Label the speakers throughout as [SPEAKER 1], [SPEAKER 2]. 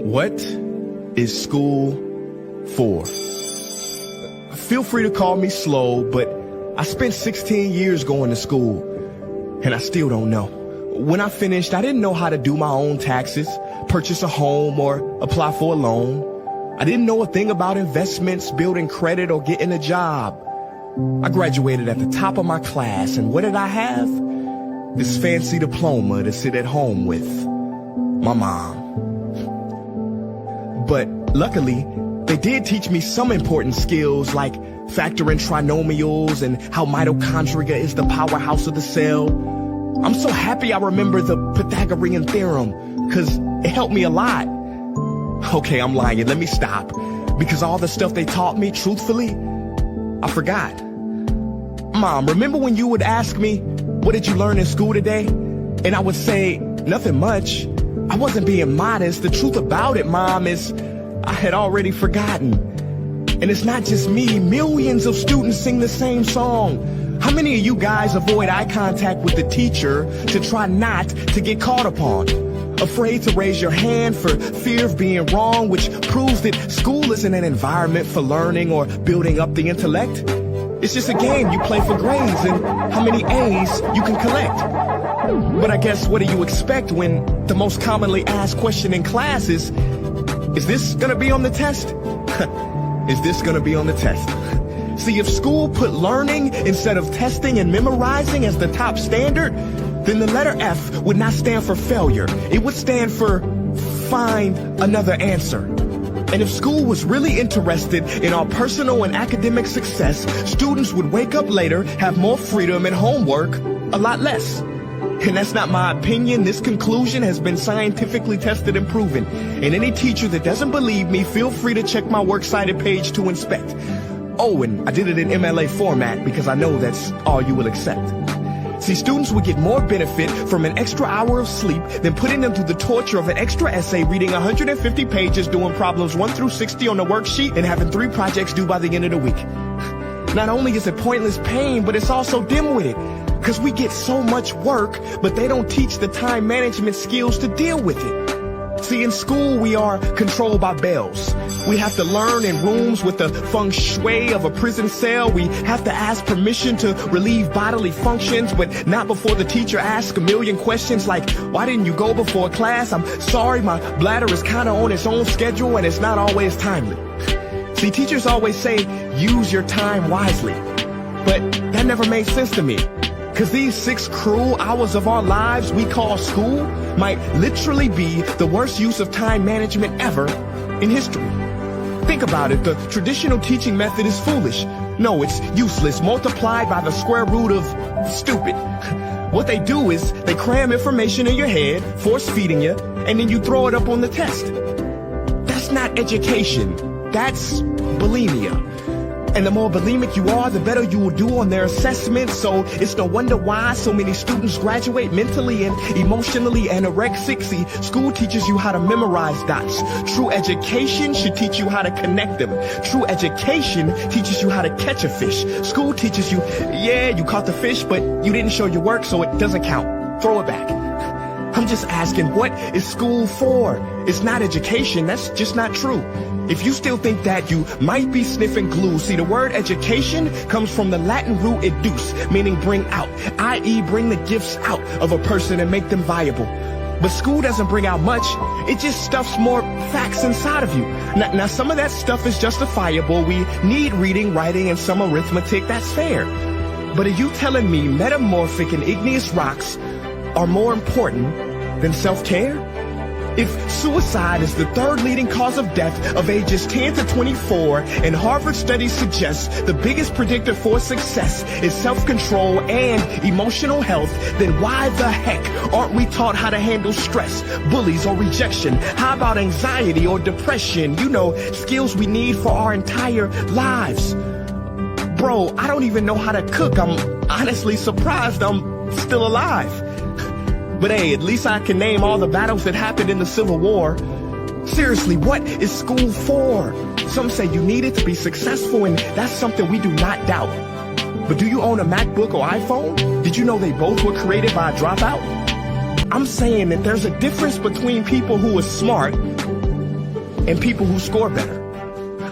[SPEAKER 1] What is school for? Feel free to call me slow, but I spent 16 years going to school, and I still don't know. When I finished, I didn't know how to do my own taxes, purchase a home, or apply for a loan. I didn't know a thing about investments, building credit, or getting a job. I graduated at the top of my class, and what did I have? This fancy diploma to sit at home with my mom. But luckily, they did teach me some important skills like factoring trinomials and how mitochondria is the powerhouse of the cell. I'm so happy I remember the Pythagorean theorem, because it helped me a lot. Okay, I'm lying. Let me stop. Because all the stuff they taught me, truthfully, I forgot. Mom, remember when you would ask me, what did you learn in school today? And I would say, nothing much. I wasn't being modest. The truth about it, Mom, is I had already forgotten. And it's not just me. Millions of students sing the same song. How many of you guys avoid eye contact with the teacher to try not to get caught upon? Afraid to raise your hand for fear of being wrong, which proves that school isn't an environment for learning or building up the intellect. It's just a game you play for grades and how many A's you can collect. But I guess what do you expect when the most commonly asked question in class is this gonna be on the test? Is this gonna be on the test? See, if school put learning instead of testing and memorizing as the top standard, then the letter F would not stand for failure. It would stand for find another answer. And if school was really interested in our personal and academic success, students would wake up later, have more freedom and homework, a lot less. And that's not my opinion. This conclusion has been scientifically tested and proven. And any teacher that doesn't believe me, feel free to check my works cited page to inspect. Oh, and I did it in MLA format because I know that's all you will accept. See, students would get more benefit from an extra hour of sleep than putting them through the torture of an extra essay, reading 150 pages, doing problems 1 through 60 on the worksheet, and having 3 projects due by the end of the week. Not only is it pointless pain, but it's also dim-witted, because we get so much work, but they don't teach the time management skills to deal with it. See, in school, we are controlled by bells. We have to learn in rooms with the feng shui of a prison cell. We have to ask permission to relieve bodily functions, but not before the teacher asks a million questions like, why didn't you go before class? I'm sorry, my bladder is kind of on its own schedule and it's not always timely. See, teachers always say, use your time wisely. But that never made sense to me. Because these 6 cruel hours of our lives we call school might literally be the worst use of time management ever in history. Think about it. The traditional teaching method is foolish. No, it's useless, multiplied by the square root of stupid. What they do is they cram information in your head, force feeding you, and then you throw it up on the test. That's not education. That's bulimia. And the more bulimic you are, the better you will do on their assessments. So it's no wonder why so many students graduate mentally and emotionally anorexic. See, school teaches you how to memorize dots. True education should teach you how to connect them. True education teaches you how to catch a fish. School teaches you, yeah, you caught the fish, but you didn't show your work, so it doesn't count. Throw it back. I'm just asking, what is school for? It's not education. That's just not true. If you still think that, you might be sniffing glue. See, the word education comes from the Latin root educe, meaning bring out, i.e. bring the gifts out of a person and make them viable. But school doesn't bring out much. It just stuffs more facts inside of you. Now, some of that stuff is justifiable. We need reading, writing, and some arithmetic. That's fair. But are you telling me metamorphic and igneous rocks are more important than self-care? If suicide is the 3rd leading cause of death of ages 10 to 24, and Harvard studies suggest the biggest predictor for success is self-control and emotional health, then why the heck aren't we taught how to handle stress, bullies, or rejection? How about anxiety or depression? You know, skills we need for our entire lives. Bro, I don't even know how to cook. I'm honestly surprised I'm still alive. But hey, at least I can name all the battles that happened in the Civil War. Seriously, what is school for? Some say you need it to be successful, and that's something we do not doubt. But do you own a MacBook or iPhone? Did you know they both were created by a dropout? I'm saying that there's a difference between people who are smart and people who score better.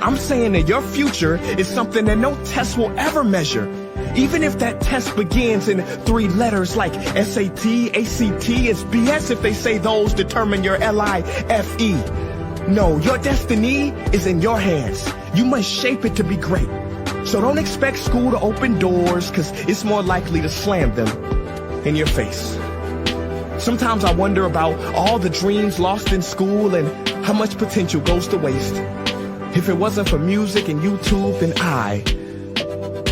[SPEAKER 1] I'm saying that your future is something that no test will ever measure. Even if that test begins in 3 letters like SAT, ACT, it's BS if they say those determine your LIFE. No, your destiny is in your hands. You must shape it to be great. So don't expect school to open doors, cause it's more likely to slam them in your face. Sometimes I wonder about all the dreams lost in school and how much potential goes to waste. If it wasn't for music and YouTube, then I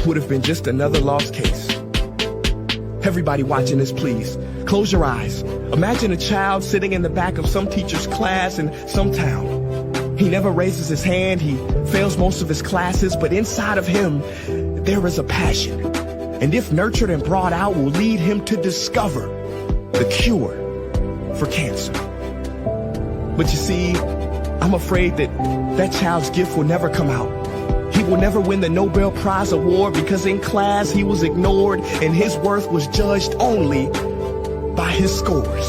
[SPEAKER 1] would have been just another lost case. Everybody watching this, please, close your eyes. Imagine a child sitting in the back of some teacher's class in some town. He never raises his hand, he fails most of his classes, but inside of him, there is a passion. And if nurtured and brought out, will lead him to discover the cure for cancer. But you see, I'm afraid that that child's gift will never come out. He will never win the Nobel Prize award because in class he was ignored and his worth was judged only by his scores.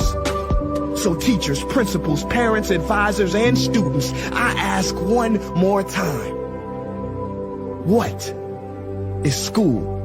[SPEAKER 1] So teachers, principals, parents, advisors, and students, I ask one more time, what is school?